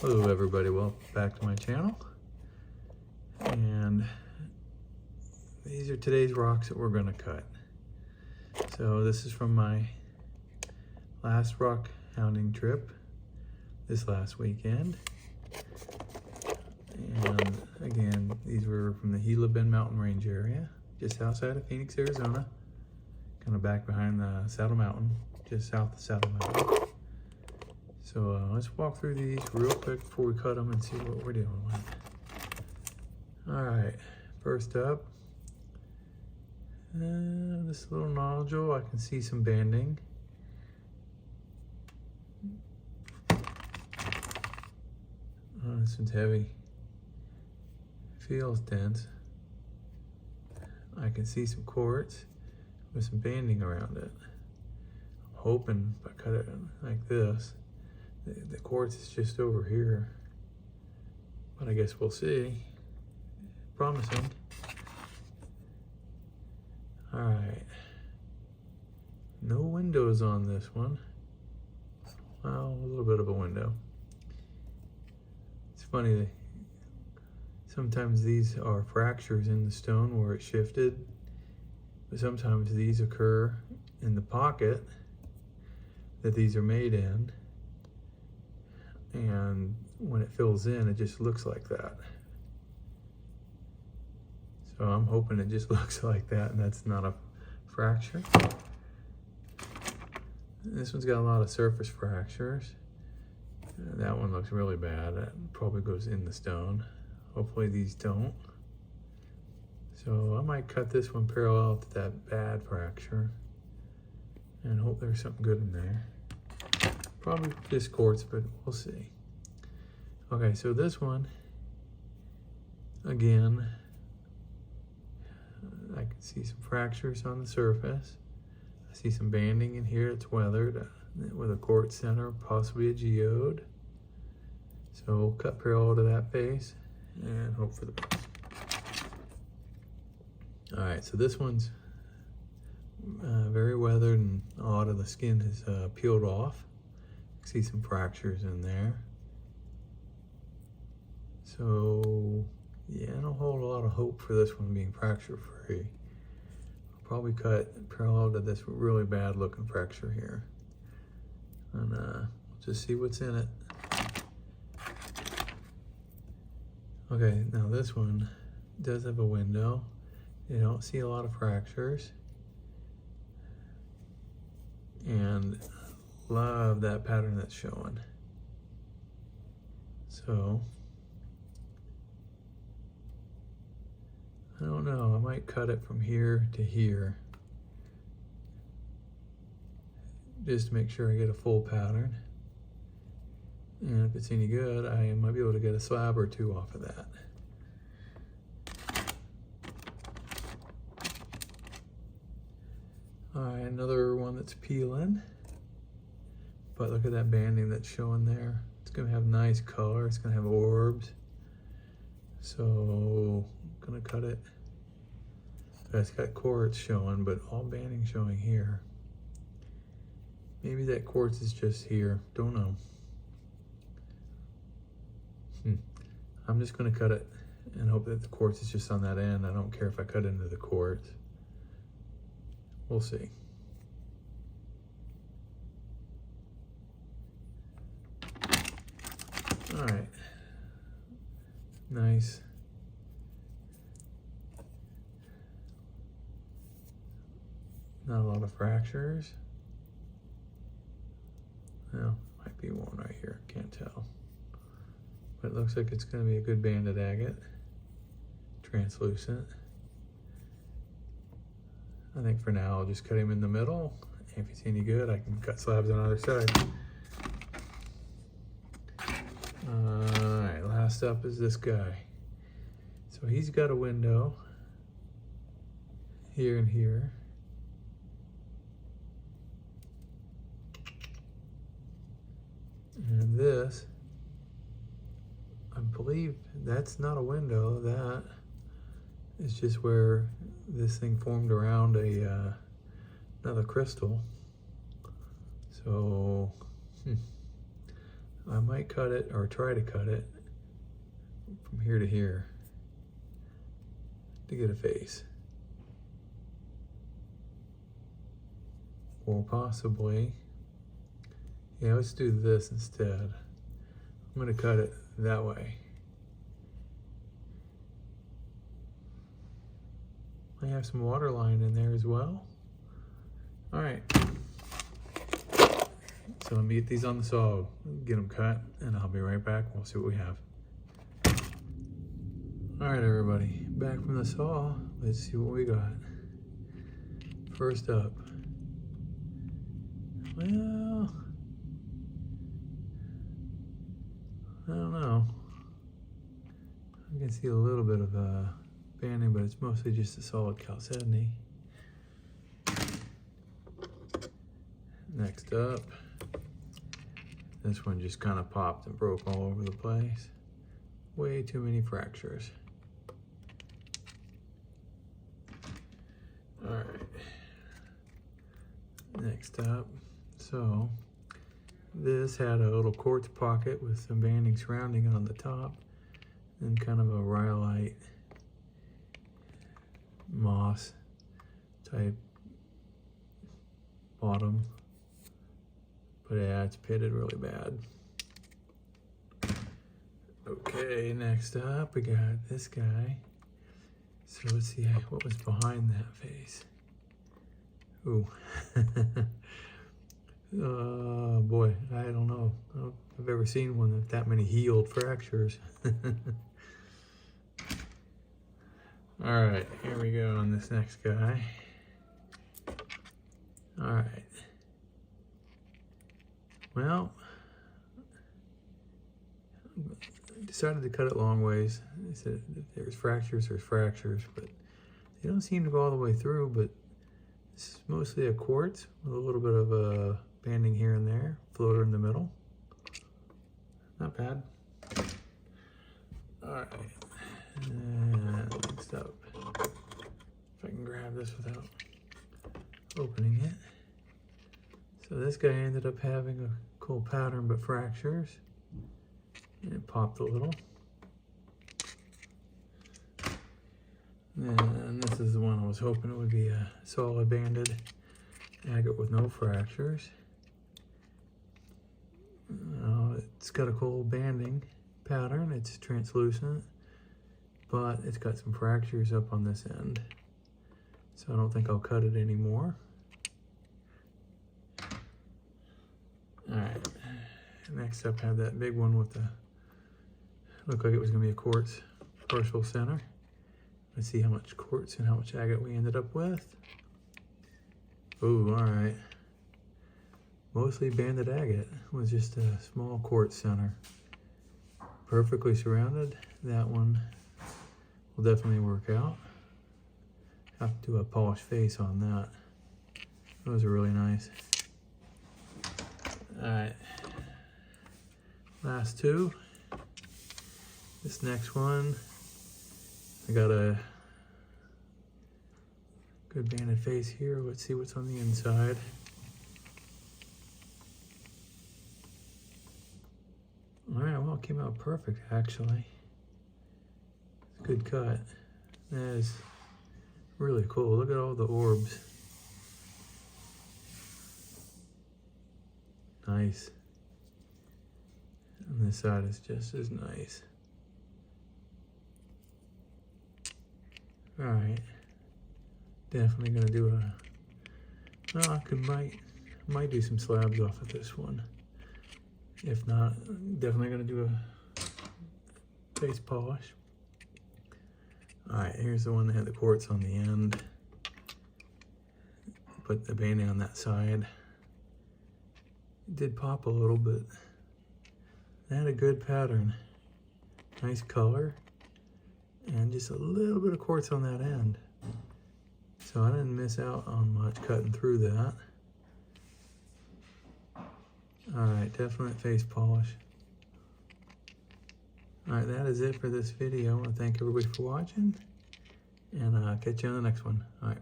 Hello everybody, welcome back to my channel. And these are today's rocks that we're going to cut. So this is from my last rock hounding trip this last weekend. And again, these were from the Gila Bend Mountain Range area, just outside of Phoenix, Arizona. Kind of back behind the Saddle Mountain, just south of Saddle Mountain. So let's walk through these real quick before we cut them and see what we're dealing with. All right, first up, this little nodule, I can see some banding. Oh, this one's heavy. Feels dense. I can see some quartz with some banding around it. I'm hoping if I cut it like this, the quartz is just over here, but I guess we'll see. Promising. All right. No windows on this one. Well, a little bit of a window. It's funny, sometimes these are fractures in the stone where it shifted, but sometimes these occur in the pocket that these are made in. And when it fills in, it just looks like that. So I'm hoping it just looks like that and that's not a fracture. This one's got a lot of surface fractures. That one looks really bad. That probably goes in the stone. Hopefully these don't. So I might cut this one parallel to that bad fracture and hope there's something good in there. Probably just quartz, but we'll see. Okay, so this one, again, I can see some fractures on the surface. I see some banding in here. It's weathered with a quartz center, possibly a geode. So we'll cut parallel to that face and hope for the best. All right, so this one's very weathered and a lot of the skin is peeled off. See some fractures in there. So yeah, I don't hold a lot of hope for this one being fracture free. I'll probably cut parallel to this really bad looking fracture here. And we'll just see what's in it. Okay, now this one does have a window. You don't see a lot of fractures. And love that pattern that's showing. So I don't know, I might cut it from here to here just to make sure I get a full pattern. And if it's any good, I might be able to get a slab or two off of that. All right, another one that's peeling. But look at that banding that's showing there. It's gonna have nice color. It's gonna have orbs. So I'm gonna cut it. It's got quartz showing, but all banding showing here. Maybe that quartz is just here. Don't know. I'm just gonna cut it and hope that the quartz is just on that end. I don't care if I cut into the quartz. We'll see. All right, nice. Not a lot of fractures. Well, might be one right here, can't tell. But it looks like it's gonna be a good banded agate, translucent. I think for now, I'll just cut him in the middle. If it's any good, I can cut slabs on either side. All right, last up is this guy. So he's got a window here and here. And this, I believe that's not a window. That is just where this thing formed around another crystal. So I might cut it or try to cut it from here to here to get a face. Or possibly, yeah, let's do this instead. I'm gonna cut it that way. I have some water line in there as well. All right. So let me get these on the saw, get them cut, and I'll be right back. We'll see what we have. All right, everybody, back from the saw. Let's see what we got. First up, well, I don't know. I can see a little bit of banding, but it's mostly just a solid chalcedony. Next up, this one just kind of popped and broke all over the place. Way too many fractures. All right. Next up, so this had a little quartz pocket with some banding surrounding it on the top, and kind of a rhyolite moss type bottom. But yeah, it's pitted really bad. Okay, next up we got this guy. So let's see what was behind that face. Ooh. Oh boy, I don't know. I don't think I've ever seen one with that many healed fractures. All right, here we go on this next guy. All right. Well, I decided to cut it long ways. I said if there's fractures, but they don't seem to go all the way through, but this is mostly a quartz with a little bit of a banding here and there, floater in the middle. Not bad. All right, and next up, if I can grab this without opening it. So this guy ended up having a cool pattern, but fractures. And it popped a little. And this is the one I was hoping it would be a solid banded agate with no fractures. It's got a cool banding pattern. It's translucent, but it's got some fractures up on this end. So I don't think I'll cut it anymore. All right, next up, have that big one with the, looked like it was gonna be a quartz partial center. Let's see how much quartz and how much agate we ended up with. Ooh, all right. Mostly banded agate was just a small quartz center. Perfectly surrounded. That one will definitely work out. Have to do a polished face on that. Those are really nice. All right, last two. This next one, I got a good banded face here. Let's see what's on the inside. All right, well, it came out perfect, actually. Good cut. That is really cool. Look at all the orbs. Nice. And this side is just as nice. All right. Definitely gonna do a, well, might do some slabs off of this one. If not, definitely gonna do a face polish. All right, here's the one that had the quartz on the end. Put the banding on that side. It did pop a little, but it had a good pattern. Nice color, and just a little bit of quartz on that end. So I didn't miss out on much cutting through that. All right, definite face polish. All right, that is it for this video. I want to thank everybody for watching, and catch you on the next one. All right.